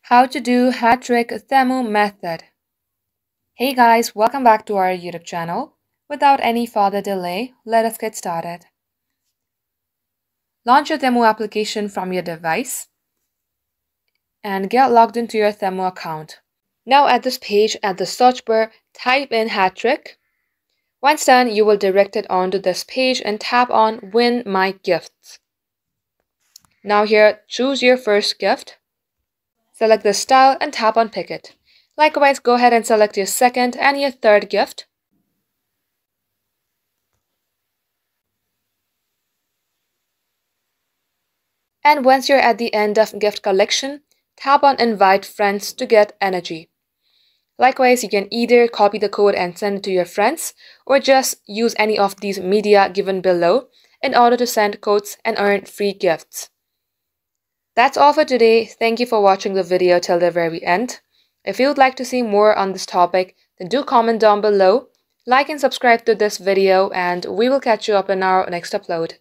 How to do Hat Trick Temu method. Hey guys, welcome back to our YouTube channel. Without any further delay, let us get started. Launch your Temu application from your device and get logged into your Temu account. Now at this page, at the search bar, type in Hat Trick. Once done, you will direct it onto this page and tap on Win My Gifts. Now here, choose your first gift. Select the style and tap on Pick It. Likewise, go ahead and select your second and your third gift. And once you're at the end of gift collection, tap on Invite Friends to get energy. Likewise, you can either copy the code and send it to your friends or just use any of these media given below in order to send codes and earn free gifts. That's all for today. Thank you for watching the video till the very end. If you would like to see more on this topic, then do comment down below, like and subscribe to this video, and we will catch you up in our next upload.